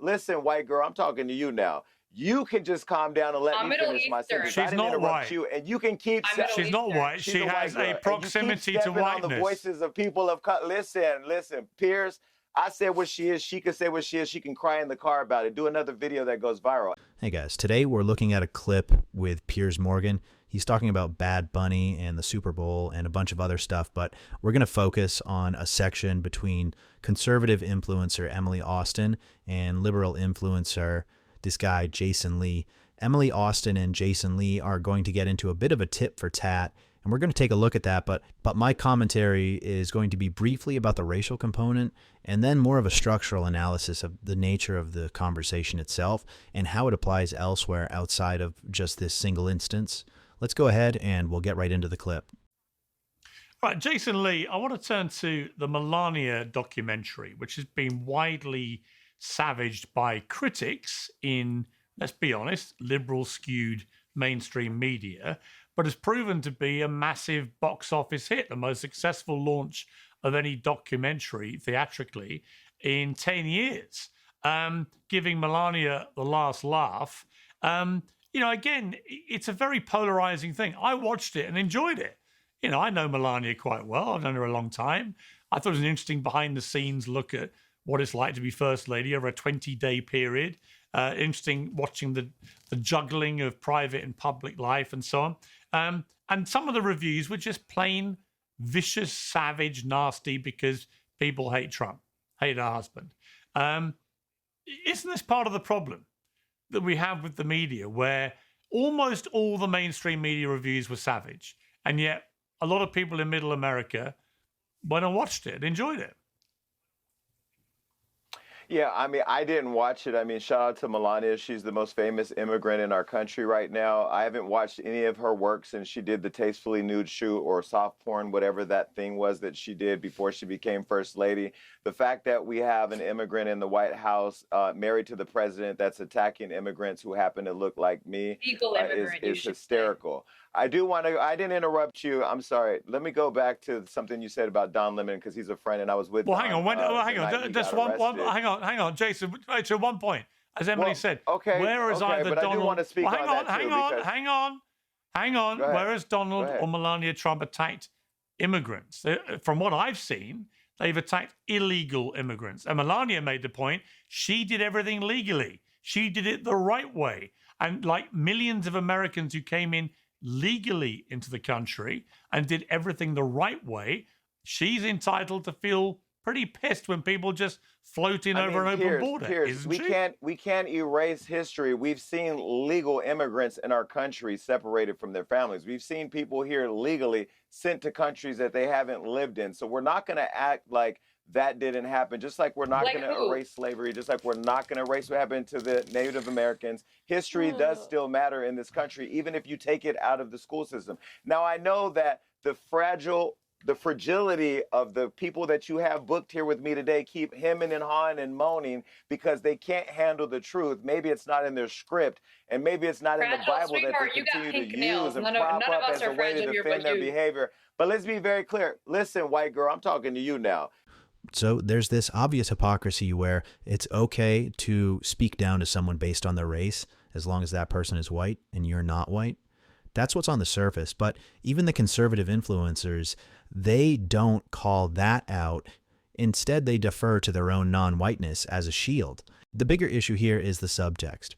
listen, white girl, I'm talking to you now. You can just calm down and let I'm me Middle finish my Eastern. sentence. I She's didn't not interrupt white. you, and you can keep. I'm Middle She's not Eastern. white. She's She a white has girl, a and you keep proximity to stepping on the whiteness. voices of people of color. Listen, Piers. I said what she is. She can say what she is. She can cry in the car about it. Do another video that goes viral. Hey guys, today we're looking at a clip with Piers Morgan. He's talking about Bad Bunny and the Super Bowl and a bunch of other stuff, but we're going to focus on a section between conservative influencer Emily Austin and liberal influencer, this guy Jason Lee. Emily Austin and Jason Lee are going to get into a bit of a tit for tat, and we're going to take a look at that, but my commentary is going to be briefly about the racial component and then more of a structural analysis of the nature of the conversation itself and how it applies elsewhere outside of just this single instance. Let's go ahead and we'll get right into the clip. Right, Jason Lee, I want to turn to the Melania documentary, which has been widely savaged by critics in, let's be honest, liberal skewed mainstream media, but has proven to be a massive box office hit, the most successful launch of any documentary theatrically in 10 years, giving Melania the last laugh. Again, it's a very polarizing thing. I watched it and enjoyed it. I know Melania quite well. I've known her a long time. I thought it was an interesting behind-the-scenes look at what it's like to be First Lady over a 20-day period. Interesting watching the juggling of private and public life and so on. And some of the reviews were just plain vicious, savage, nasty because people hate Trump, hate her husband. Isn't this part of the problem that we have with the media, where almost all the mainstream media reviews were savage, and yet a lot of people in middle America went and watched it and enjoyed it? Yeah, I mean, I didn't watch it. I mean, shout out to Melania. She's the most famous immigrant in our country right now. I haven't watched any of her work since she did the Tastefully Nude shoot or soft porn, whatever that thing was that she did before she became First Lady. The fact that we have an immigrant in the White House married to the president that's attacking immigrants who happen to look like me is hysterical. I didn't interrupt you. I'm sorry. Let me go back to something you said about Don Lemon, because he's a friend and I was with him. Hang on, Jason. To one point, as Emily said, whereas either Donald, hang on. Whereas Donald or Melania Trump attacked immigrants, from what I've seen, they've attacked illegal immigrants. And Melania made the point, she did everything legally. She did it the right way. And like millions of Americans who came in legally into the country and did everything the right way, she's entitled to feel pretty pissed when people just float in over an open border, isn't she? We can't erase history. We've seen legal immigrants in our country separated from their families. We've seen people here legally sent to countries that they haven't lived in. So we're not going to act like that didn't happen, just like we're not going to erase slavery, just like we're not going to erase what happened to the Native Americans. History does still matter in this country, even if you take it out of the school system. Now, I know that the fragility of the people that you have booked here with me today keep hemming and hawing and moaning because they can't handle the truth. Maybe it's not in their script, and maybe it's not in the Bible that they continue to use and prop up as a way to defend their behavior. But let's be very clear. Listen, white girl, I'm talking to you now. So there's this obvious hypocrisy where it's okay to speak down to someone based on their race as long as that person is white and you're not white. That's what's on the surface. But even the conservative influencers, they don't call that out. Instead, they defer to their own non-whiteness as a shield. The bigger issue here is the subtext.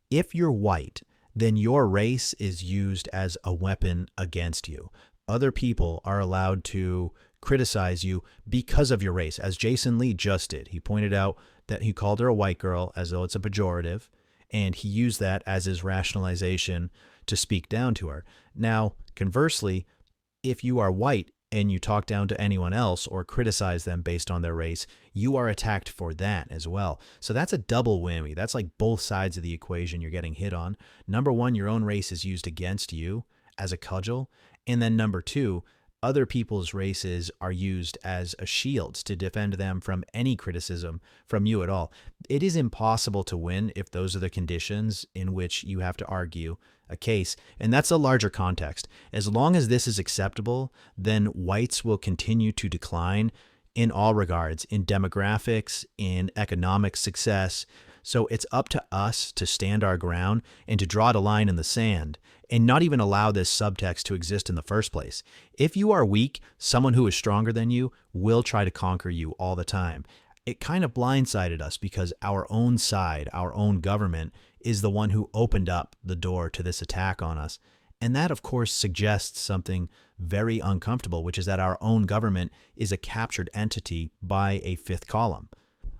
If you're white, then your race is used as a weapon against you. Other people are allowed to criticize you because of your race, as Jason Lee just did. He pointed out that he called her a white girl as though it's a pejorative, and he used that as his rationalization to speak down to her. Now, conversely, if you are white and you talk down to anyone else or criticize them based on their race, you are attacked for that as well. So that's a double whammy. That's like both sides of the equation you're getting hit on. Number one, your own race is used against you as a cudgel. And then number two, other people's races are used as a shield to defend them from any criticism from you at all. It is impossible to win if those are the conditions in which you have to argue a case. And that's a larger context. As long as this is acceptable, then whites will continue to decline in all regards, in demographics, in economic success. So it's up to us to stand our ground and to draw the line in the sand and not even allow this subtext to exist in the first place. If you are weak, someone who is stronger than you will try to conquer you all the time. It kind of blindsided us because our own side, our own government, is the one who opened up the door to this attack on us. And that, of course, suggests something very uncomfortable, which is that our own government is a captured entity by a fifth column.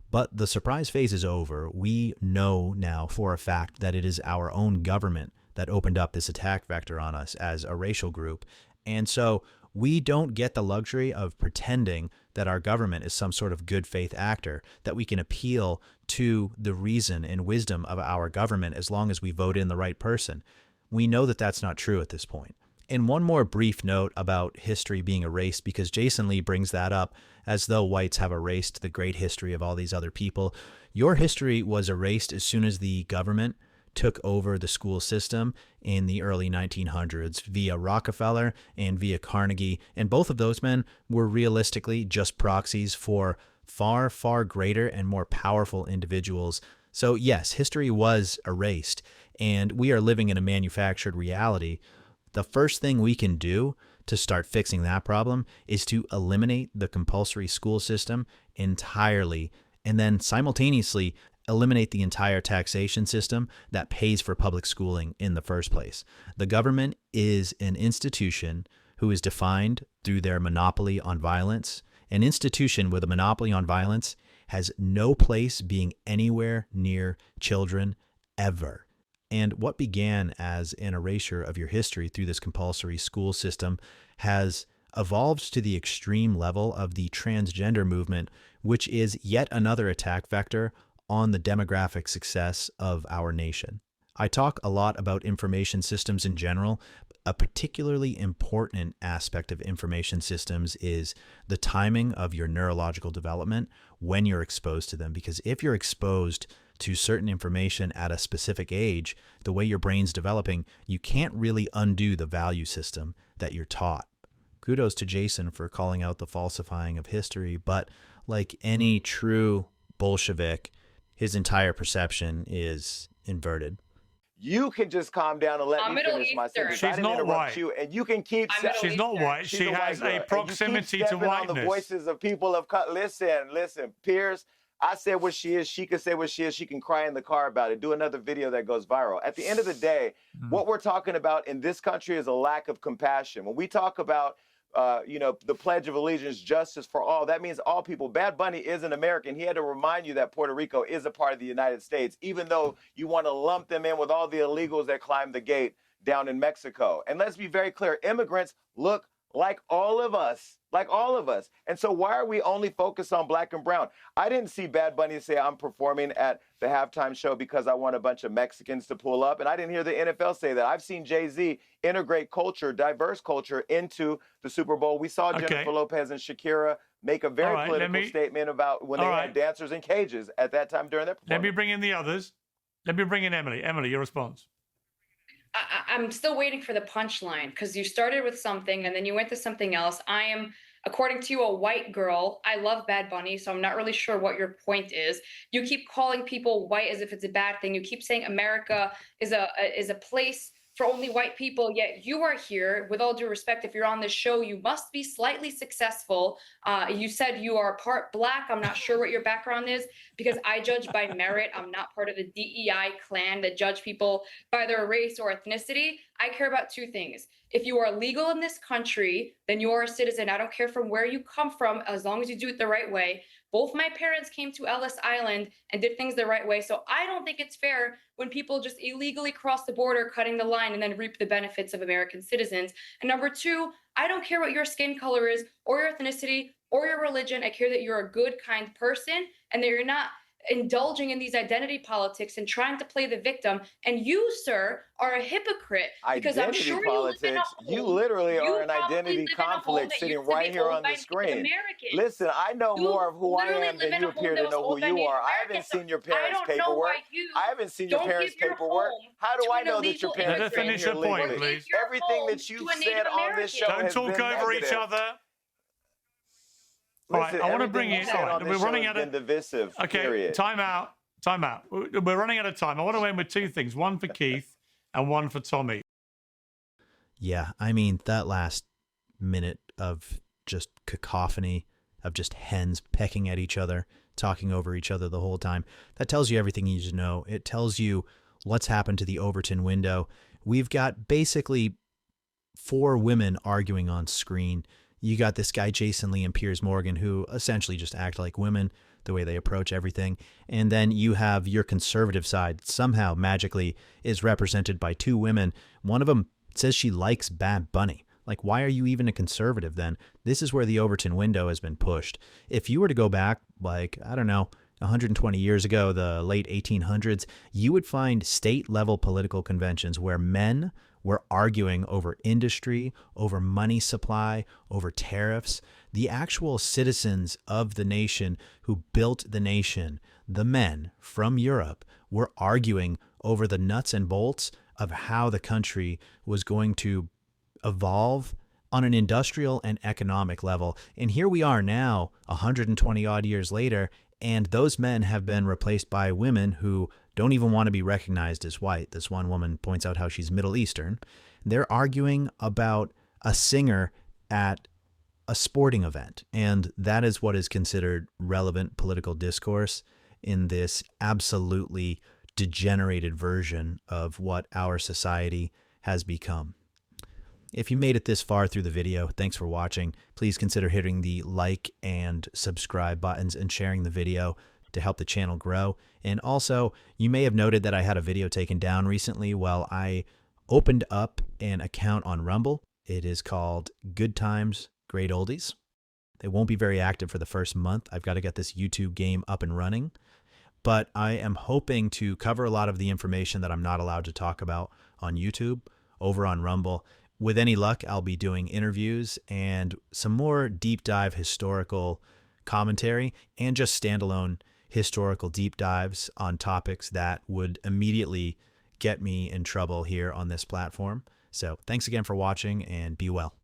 But the surprise phase is over. We know now for a fact that it is our own government that opened up this attack vector on us as a racial group. And so we don't get the luxury of pretending that our government is some sort of good faith actor, that we can appeal to the reason and wisdom of our government as long as we vote in the right person. We know that that's not true at this point. And one more brief note about history being erased, because Jason Lee brings that up as though whites have erased the great history of all these other people. Your history was erased as soon as the government took over the school system in the early 1900s via Rockefeller and via Carnegie. And both of those men were realistically just proxies for far, far greater and more powerful individuals. So yes, history was erased, and we are living in a manufactured reality. The first thing we can do to start fixing that problem is to eliminate the compulsory school system entirely, and then simultaneously eliminate the entire taxation system that pays for public schooling in the first place. The government is an institution who is defined through their monopoly on violence. An institution with a monopoly on violence has no place being anywhere near children ever. And what began as an erasure of your history through this compulsory school system has evolved to the extreme level of the transgender movement, which is yet another attack vector on the demographic success of our nation. I talk a lot about information systems in general. A particularly important aspect of information systems is the timing of your neurological development when you're exposed to them. Because if you're exposed to certain information at a specific age, the way your brain's developing, you can't really undo the value system that you're taught. Kudos to Jason for calling out the falsifying of history, but like any true Bolshevik, his entire perception is inverted. You can just calm down and let me finish my sentence. She's not white. You, and you can keep. She's not white. She has a proximity to whiteness. On the voices of people of color. Listen, Piers. I said what she is. She can say what she is. She can cry in the car about it. Do another video that goes viral. At the end of the day, what we're talking about in this country is a lack of compassion. When we talk about the Pledge of Allegiance, justice for all, that means all people. Bad Bunny is an American. He had to remind you that Puerto Rico is a part of the United States, even though you want to lump them in with all the illegals that climbed the gate down in Mexico. And let's be very clear, immigrants look like all of us. And so why are we only focused on black and brown? I didn't see Bad Bunny say I'm performing at the halftime show because I want a bunch of Mexicans to pull up. And I didn't hear the NFL say that. I've seen Jay-Z integrate culture, diverse culture into the Super Bowl. We saw Jennifer Lopez and Shakira make a very political statement about when they had dancers in cages at that time during their performance. Let me bring in the others. Let me bring in Emily. Emily, your response. I'm still waiting for the punchline, because you started with something and then you went to something else. I am, according to you, a white girl. I love Bad Bunny, so I'm not really sure what your point is. You keep calling people white as if it's a bad thing. You keep saying America is a place for only white people, yet you are here. With all due respect, if you're on this show, you must be slightly successful. You said you are part black. I'm not sure what your background is, because I judge by merit. I'm not part of the DEI clan that judge people by their race or ethnicity. I care about two things. If you are legal in this country, then you are a citizen. I don't care from where you come from, as long as you do it the right way. Both my parents came to Ellis Island and did things the right way. So I don't think it's fair when people just illegally cross the border, cutting the line, and then reap the benefits of American citizens. And number two, I don't care what your skin color is or your ethnicity or your religion. I care that you're a good, kind person and that you're not indulging in these identity politics and trying to play the victim. And you, sir, are a hypocrite, because I'm sure you literally are an identity conflict sitting right here on the screen. Listen, I know more of who I am than you appear to know who you are. I haven't seen your parents' paperwork. I haven't seen your parents' paperwork. How do I know that your parents came here legally? Everything that you've said on this show has been negative. Don't talk over each other. All right, I want to bring in. We're running out of divisive. Okay, period. time out. Time out. We're running out of time. I want to end with two things, one for Keith and one for Tommy. Yeah, I mean, that last minute of just cacophony of just hens pecking at each other, talking over each other the whole time, that tells you everything you need to know. It tells you what's happened to the Overton window. We've got basically 4 women arguing on screen. You got this guy, Jason Lee and Piers Morgan, who essentially just act like women, the way they approach everything. And then you have your conservative side, somehow magically is represented by 2 women. One of them says she likes Bad Bunny. Like, why are you even a conservative then? This is where the Overton window has been pushed. If you were to go back, like, I don't know, 120 years ago, the late 1800s, you would find state-level political conventions where men were arguing over industry, over money supply, over tariffs. The actual citizens of the nation who built the nation, the men from Europe, were arguing over the nuts and bolts of how the country was going to evolve on an industrial and economic level. And here we are now, 120 odd years later, and those men have been replaced by women who don't even want to be recognized as white. This one woman points out how she's Middle Eastern. They're arguing about a singer at a sporting event, and that is what is considered relevant political discourse in this absolutely degenerated version of what our society has become. If you made it this far through the video, thanks for watching. Please consider hitting the like and subscribe buttons and sharing the video to help the channel grow. And also, you may have noted that I had a video taken down recently. Well, I opened up an account on Rumble. It is called Good Times, Great Oldies. They won't be very active for the first month. I've got to get this YouTube game up and running. But I am hoping to cover a lot of the information that I'm not allowed to talk about on YouTube over on Rumble. With any luck, I'll be doing interviews and some more deep dive historical commentary and just standalone historical deep dives on topics that would immediately get me in trouble here on this platform. So thanks again for watching and be well.